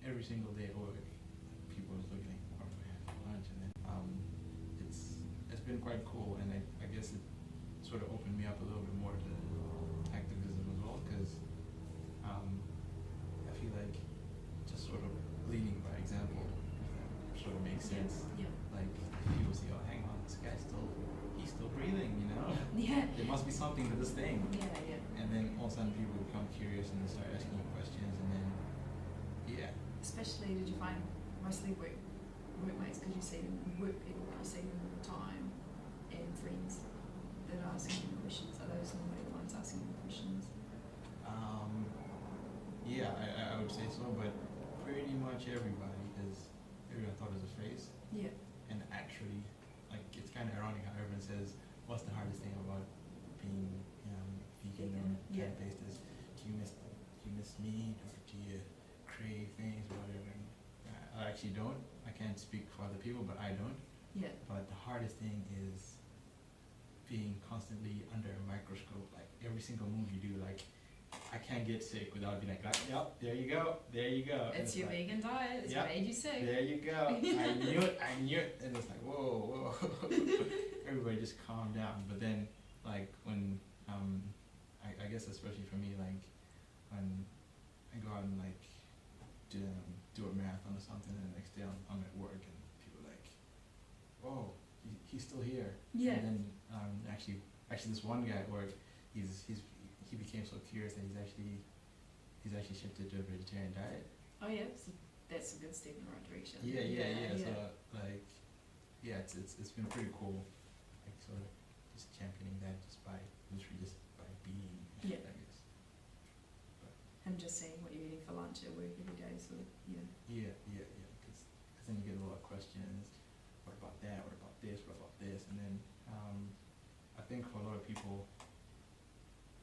every single day at work, people are looking at what we have for lunch, and then it's been quite cool, and I guess it sort of opened me up a little bit more to activism as well, because I feel like just sort of leading by example, if that sort of makes sense. Yeah. Like people see, oh, hang on, this guy's he's still breathing, you know? Yeah. There must be something to this thing. Yeah. And then all of a sudden people become curious and they start asking you questions, and then, yeah. Especially, did you find mostly workmates, because you see them, work people, you see them all the time, and friends that are asking you questions? Are those normally the ones asking you questions? Yeah, I would say so, but pretty much everybody, because everyone thought it was a phase. Yeah. And actually, like, it's kind of ironic how everyone says, what's the hardest thing about being vegan or plant-based is, do you miss meat, or do you crave things or whatever? And I actually don't. I can't speak for other people, but I don't. Yeah. But the hardest thing is being constantly under a microscope. Like every single move you do, like I can't get sick without being like, yep, there you go. It's your like, vegan diet. It's yep, made you sick. There you go. I knew it. And it's like, whoa. Everybody just calm down. But then, like when I guess especially for me, like when I go out and like do a marathon or something, and the next day I'm at work and people are like, whoa, he's still here. Yeah. And then actually this one guy at work, he became so curious that he's actually shifted to a vegetarian diet. Oh yeah, so that's a good step in the right direction. Yeah. So like, yeah, it's been pretty cool, like sort of just championing that just by being. Yeah. I guess. But And just seeing what you're eating for lunch at work every day, so yeah. Yeah. Because then you get a lot of questions. What about that? What about this? What about this? And then I think for a lot of people,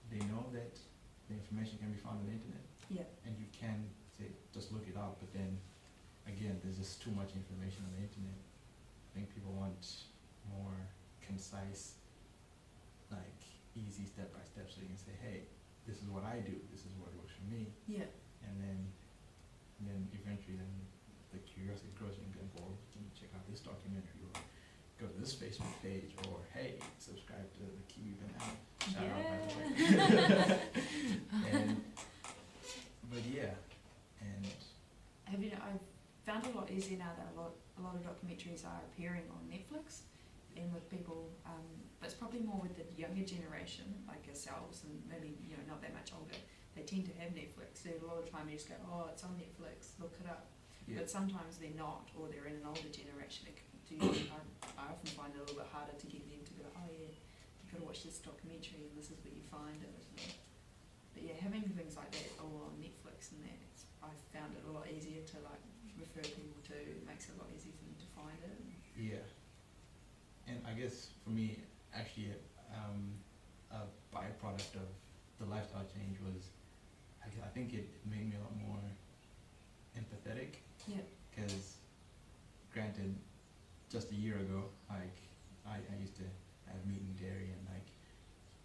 they know that the information can be found on the internet. Yeah. And you can say, just look it up, but then again, there's just too much information on the internet. I think people want more concise, like easy step-by-step, so you can say, hey, this is what I do, this is what works for me. Yeah. And then eventually then the curiosity grows and you go, well, can you check out this documentary, or go to this Facebook page, or hey, subscribe to the Kiwibanana. Shout out, by the way. But yeah, and I've found it a lot easier now that a lot of documentaries are appearing on Netflix, and with people, but it's probably more with the younger generation, like ourselves, and maybe not that much older. They tend to have Netflix, so a lot of the time you just go, oh, it's on Netflix, look it up. yeah. But sometimes they're not, or they're in an older generation. I often find it a little bit harder to get them to go, oh yeah, you've got to watch this documentary and this is where you find it. But yeah, having things like that all on Netflix and that, I've found it a lot easier to like refer people to. It makes it a lot easier for them to find it. Yeah. And I guess for me, actually, a byproduct of the lifestyle change was, I think it made me a lot more empathetic. Yeah. Because, granted, just a year ago, like I used to have meat and dairy, and like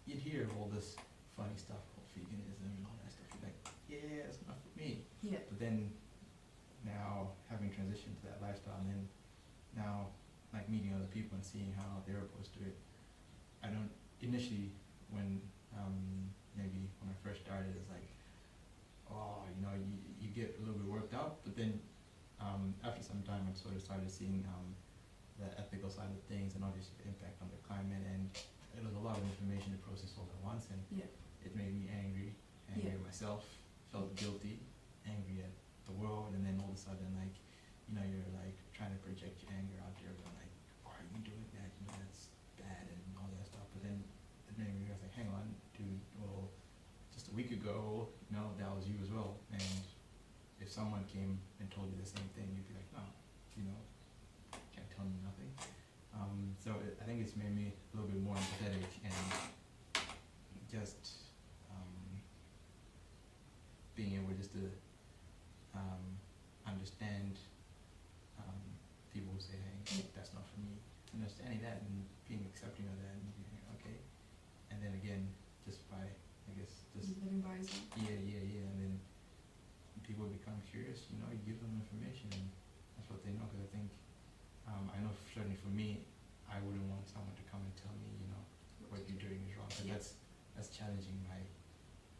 you'd hear all this funny stuff called veganism and all that stuff. You're like, yeah, it's not for me. Yeah. But then now having transitioned to that lifestyle, and then now like meeting other people and seeing how they're opposed to it, I don't initially when maybe when I first started, it's like, oh, you get a little bit worked up, but then after some time I sort of started seeing the ethical side of things and obviously the impact on the climate, and it was a lot of information to process all at once, and Yeah. it made me angry Yeah. at myself, felt guilty, angry at the world, and then all of a sudden, like, you're like trying to project your anger out there, but like, why are you doing that? That's bad and all that stuff. But then it made me realize, like, hang on, dude, well, just a week ago, that was you as well. And if someone came and told you the same thing, you'd be like, no, can't tell me nothing. So I think it's made me a little bit more empathetic and just being able just to understand people who say, hey, that's not for me. Understanding that and being accepting of that and being okay. And then again, just by, I guess, just living by yourself. yeah. And then people become curious. curious, you know, you give them information, and that's what they know. Because I think, I know certainly for me, I wouldn't want someone to come and tell me, you know, what you're doing is wrong. Because that's challenging my.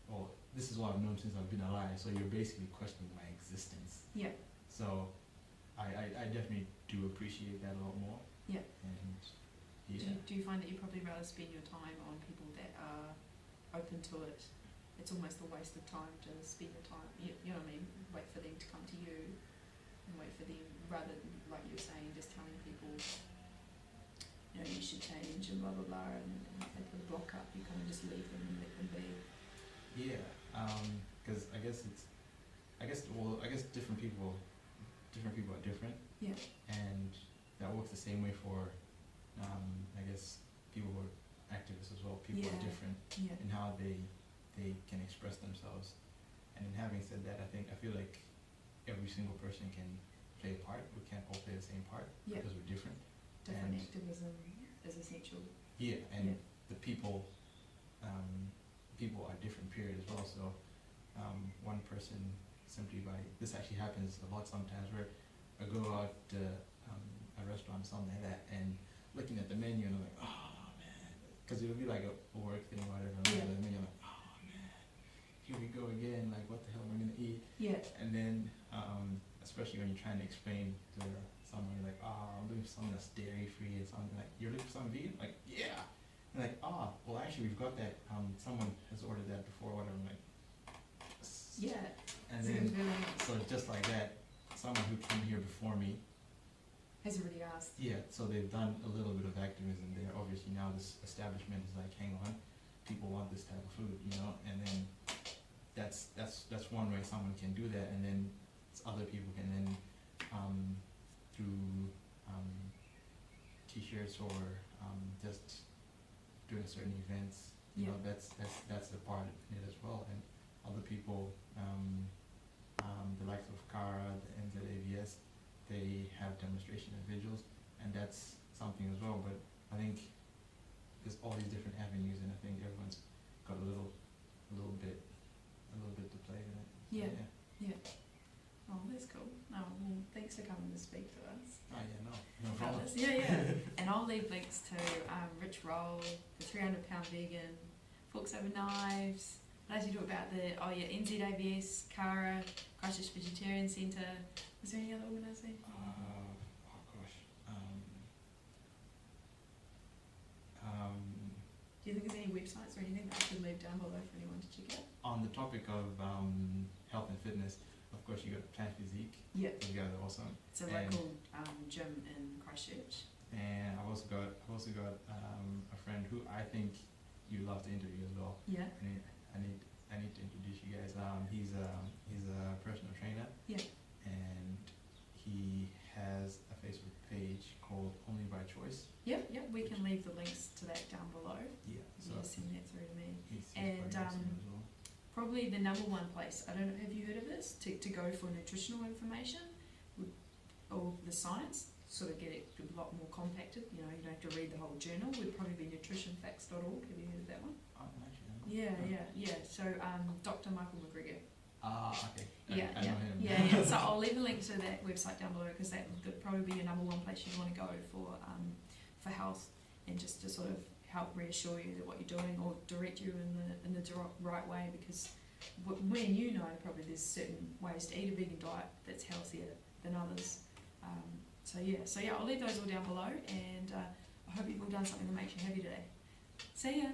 Well, this is what I've known since I've been alive. So you're basically questioning my existence. Yeah. So, I definitely do appreciate that a lot more. Yeah. And yeah. Do you find that you probably rather spend your time on people that are open to it? It's almost a waste of time to spend your time, you know what I mean, wait for them to come to you and wait for them, rather than, like you're saying, just telling people, you know, you should change and blah blah blah, and if they put a block up, you kind of just leave them and let them be. Yeah, because I guess different people are different. Yeah. And that works the same way for, I guess, people who are activists as well. People are different in how they can express themselves. And in having said that, I feel like every single person can play a part. We can't all play the same part because we're different. Different activism is essential. Yeah, and the people are different, period, as well. So one person, simply by, this actually happens a lot sometimes, where I go out to a restaurant or something like that, and looking at the menu, and I'm like, oh man, because it'll be like a work thing or whatever, and I look at the menu, I'm like, oh man, here we go again, like what the hell am I gonna eat? Yeah. And then, especially when you're trying to explain to someone, you're like, I'm looking for something that's dairy free and something, like, you're looking for something vegan? Like, yeah. And like, well actually we've got that, someone has ordered that before, whatever. I'm like, yeah. And then, so just like that, someone who came here before me has already asked. Yeah, so they've done a little bit of activism there. Obviously now this establishment is like, hang on, people want this type of food, you know, and then that's one way someone can do that, and then other people can then through t-shirts or just doing certain events, you know, that's a part in it as well. And other people, the likes of Cara, the NZAVS, they have demonstration and vigils, and that's something as well. But I think there's all these different avenues, and I think everyone's got a little bit to play in it. Yeah. Oh, that's cool. Oh, well, thanks for coming to speak to us. Oh yeah, no problem. And I'll leave links to Rich Roll, the 300-pound vegan, Forks Over Knives. What else you talk about? NZAVS, Cara, Christchurch Vegetarian Centre. Was there any other organisation? Do you think there's any websites or anything that I could leave down below for anyone to check out? On the topic of health and fitness, of course you got Plant Physique. Yeah. You guys are awesome. It's a local gym in Christchurch. And I've also got a friend who I think you'd love to interview as well. Yeah. I need to introduce you guys. He's a personal trainer. Yeah. And he has a Facebook page called Only by Choice. Yep, we can leave the links to that down below. Yeah. So just send that through to me. And probably the number one place, I don't know, have you heard of this? To go for nutritional information or the science, sort of get it a lot more compacted, you know, you don't have to read the whole journal, would probably be nutritionfacts.org. Have you heard of that one? Yeah. So Dr. Michael McGregor. Okay. I know him. Yeah. So I'll leave a link to that website down below, because that would probably be your number one place you'd want to go for health, and just to sort of help reassure you that what you're doing, or direct you in the right way, because when you know probably there's certain ways to eat a vegan diet that's healthier than others. So I'll leave those all down below, and I hope you've all done something that makes you happy today. See ya!